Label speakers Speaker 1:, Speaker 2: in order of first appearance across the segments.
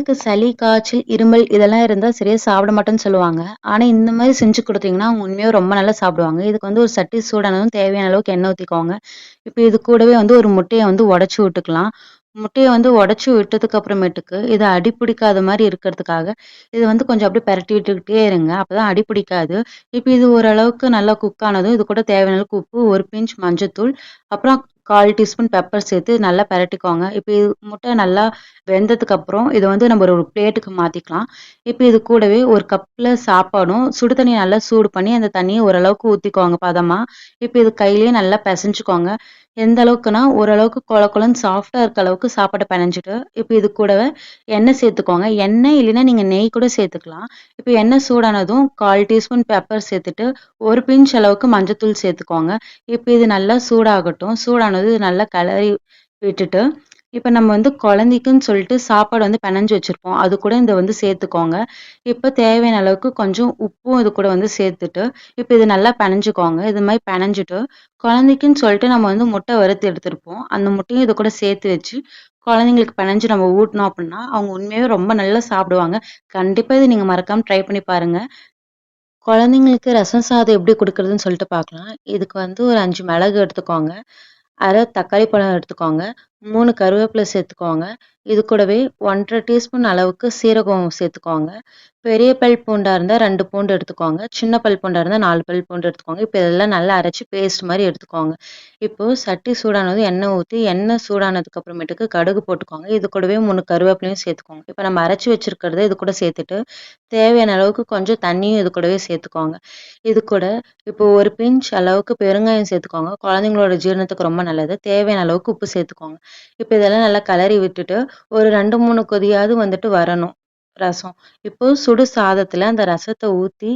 Speaker 1: குழந்தைங்களுக்கு சளி, காய்ச்சல், இருமல் இதெல்லாம் இருந்தா சரியா சாப்பிட மாட்டேன்னு சொல்லுவாங்க. ஆனா, இந்த மாரி செஞ்சு குடுத்தீங்கன்னா, அவங்க உண்மையாவே ரொம்ப நல்லா சாப்பிடுவாங்க. இதுக்கு ஒரு சட்டி சூடானதும் தேவையான அளவுக்கு எண்ணெய் ஊத்திக்கோங்க. இப்ப இது கூடவே ஒரு முட்டைய உடைச்சு விட்டுக்கலாம். முட்டைய உடைச்சு விட்டதுக்கு அப்புறமேட்டுக்கு, இத அடி பிடிக்காத மாரி இருக்கிறதுக்காக, இது கொஞ்சம் அப்படியே பெரட்டி விட்டுக்கிட்டே இருங்க. அப்பதான் அடி பிடிக்காது. இப்ப இது ஓரளவுக்கு நல்லா குக் ஆனதும், இது கூட தேவையான அளவுக்கு உப்பு, 1 பிஞ்ச் மஞ்சத்தூள், அப்புறம் 1/4 டீஸ்பூன் பெப்பர் சேர்த்து நல்லா பெரட்டிக்கோங்க. இப்ப இது முட்டை நல்லா வெந்ததுக்கு அப்புறம், இத நம்ம ஒரு பிளேட்டுக்கு மாத்திக்கலாம். இப்ப இது கூடவே 1 கப்ல சாப்பாடும், சுடு தண்ணீய நல்லா சூடு பண்ணி, அந்த தண்ணிய ஓரளவுக்கு ஊத்திக்கோங்க பதமா. இப்ப இது கையிலேயே நல்லா பெசஞ்சுக்கோங்க. எந்த அளவுக்குன்னா, ஓரளவுக்கு கொழ கொழன்னு சாஃப்ட்டா இருக்க அளவுக்கு சாப்பாட்ட பெனஞ்சுட்டு, இப்ப இது கூடவே எண்ணெய் சேர்த்துக்கோங்க. எண்ணெய் இல்லைன்னா நீங்க நெய் கூட சேர்த்துக்கலாம். இப்ப எண்ணெய் சூடானதும் 1/4 டீஸ்பூன் பெப்பர் சேர்த்துட்டு, 1 பிஞ்ச் அளவுக்கு மஞ்சத்தூள் சேர்த்துக்கோங்க. இப்ப இது நல்லா சூடாகட்டும். சூடானதும் இது நல்லா கெளறி விட்டுட்டு, இப்ப நம்ம குழந்தைக்குன்னு சொல்லிட்டு சாப்பாடு பெனஞ்சு வச்சிருப்போம். அது கூட இத சேர்த்துக்கோங்க. இப்ப தேவையான அளவுக்கு கொஞ்சம் உப்பும் இது கூட சேர்த்துட்டு, இப்ப இது நல்லா பெனஞ்சுக்கோங்க. இது மாரி பெனஞ்சுட்டு, குழந்தைக்குன்னு சொல்லிட்டு நம்ம முட்டை வறுத்து எடுத்திருப்போம். அந்த முட்டையும் இது கூட சேர்த்து வச்சு, குழந்தைங்களுக்கு பெனஞ்சு நம்ம ஊட்டுனோம் அப்படின்னா, அவங்க உண்மையாவே ரொம்ப நல்லா சாப்பிடுவாங்க. கண்டிப்பா இத நீங்க மறக்காம ட்ரை பண்ணி பாருங்க. குழந்தைங்களுக்கு ரசம் சாதம் எப்படி குடுக்குறதுன்னு சொல்லிட்டு பார்க்கலாம். இதுக்கு ஒரு 5 மிளகு எடுத்துக்கோங்க. 1/2 தக்காளி பழம் எடுத்துக்கோங்க. 3 கருவேப்பிலை சேர்த்துக்கோங்க. இது கூடவே 1 1/2 டீஸ்பூன் அளவுக்கு சீரகம் சேர்த்துக்கோங்க. பெரிய பல் பூண்டா இருந்தா 2 பூண்டு எடுத்துக்கோங்க. சின்ன பல் பூண்டா இருந்தா 4 பல் பூண்டு எடுத்துக்கோங்க. இப்ப இதெல்லாம் நல்லா அரைச்சு பேஸ்ட் மாரி எடுத்துக்கோங்க. இப்போ சட்டி சூடானதும் எண்ணெய் ஊத்தி, எண்ணெய் சூடானதுக்கு அப்புறமேட்டுக்கு கடுகு போட்டுக்கோங்க. இது கூடவே 3 கருவேப்பிலையும் சேர்த்துக்கோங்க. இப்ப நம்ம அரைச்சு வச்சிருக்கிறத இது கூட சேர்த்துட்டு, தேவையான அளவுக்கு கொஞ்சம் தண்ணியும் இது கூடவே சேர்த்துக்கோங்க. இது கூட இப்போ 1 பிஞ்ச் அளவுக்கு பெருங்காயம் சேர்த்துக்கோங்க. குழந்தைங்களோட ஜீரணத்துக்கு ரொம்ப நல்லது. தேவையான அளவுக்கு உப்பு சேர்த்துக்கோங்க. இப்ப இதெல்லாம் நல்லா கிளறி விட்டுட்டு, ஒரு 2, 3 கொதியாவது வரணும் ரசம். இப்போ சுடு சாதத்துல அந்த ரசத்த ஊத்தி,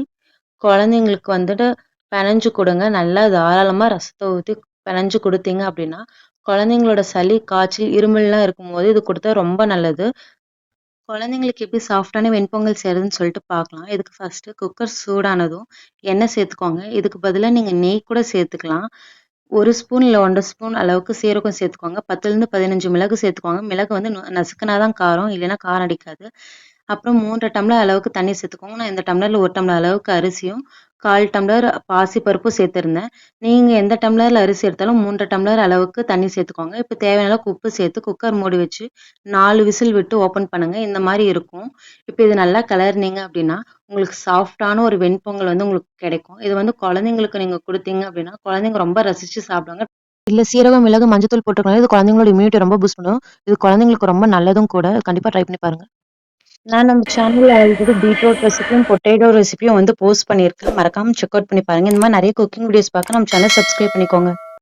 Speaker 1: குழந்தைங்களுக்கு பெனஞ்சு குடுங்க. நல்லா தாராளமா ரசத்த ஊத்தி பெனஞ்சு குடுத்தீங்க அப்படின்னா, குழந்தைங்களோட சளி, காய்ச்சல், இருமல்லாம் இருக்கும்போது இது குடுத்தா ரொம்ப நல்லது. குழந்தைங்களுக்கு எப்படி சாஃப்ட்டான வெண்பொங்கல் செய்றதுன்னு சொல்லிட்டு பார்க்கலாம். இதுக்கு ஃபர்ஸ்ட்டு குக்கர் சூடானதும் எண்ணெய் சேர்த்துக்கோங்க. இதுக்கு பதிலா நீங்க நெய் கூட சேர்த்துக்கலாம். 1 ஸ்பூன் இல்ல 1 1/2 ஸ்பூன் அளவுக்கு சீரகம் சேர்த்துக்கோங்க. 10லேருந்து 15 மிளகு சேர்த்துக்கோங்க. மிளகு நசுக்குனா தான் காரம், இல்லைன்னா காரம் அடிக்காது. அப்புறம் 3 டம்ளர் அளவுக்கு தண்ணி சேர்த்துக்கோங்க. நான் இந்த டம்ளர்ல 1 டம்ளர் அளவுக்கு அரிசியும், 1/4 டம்ளர் பாசிப்பருப்பும் சேர்த்திருந்தேன். நீங்க எந்த டம்ளர்ல அரிசி எடுத்தாலும் 3 டம்ளர் அளவுக்கு தண்ணி சேர்த்துக்கோங்க. இப்ப தேவையான அளவுக்கு உப்பு சேர்த்து குக்கர் மூடி வச்சு 4 விசில் விட்டு ஓப்பன் பண்ணுங்க. இந்த மாரி இருக்கும். இப்ப இது நல்லா கிளறுனீங்க அப்படின்னா, உங்களுக்கு சாஃப்ட்டான ஒரு வெண்பொங்கல் உங்களுக்கு கிடைக்கும். இது குழந்தைங்களுக்கு நீங்க குடுத்தீங்க அப்படின்னா, குழந்தைங்க ரொம்ப ரசிச்சு சாப்பிடுவாங்க. இல்ல சீரகம், மிளகு, மஞ்சத்தூள் போட்டுருக்கனால இது குழந்தைங்களோட இம்யூனிட்டி ரொம்ப பூஸ்ட் பண்ணும். இது குழந்தைங்களுக்கு ரொம்ப நல்லதும் கூட. கண்டிப்பா ட்ரை பண்ணி பாருங்க. நான் நம்ம சேனல்ல ஆல்ரெடி பீட்ரூட் ரெசிபியும், பொட்டேட்டோ ரெசிபியும் போஸ்ட் பண்ணியிருக்கேன். மறக்காம செக் அவுட் பண்ணி பாருங்க. இந்த மாரி நெறைய குக்கிங் வீடியோஸ் பார்க்க நம்ம சேனல் சப்ஸ்கிரைப் பண்ணிக்கோங்க.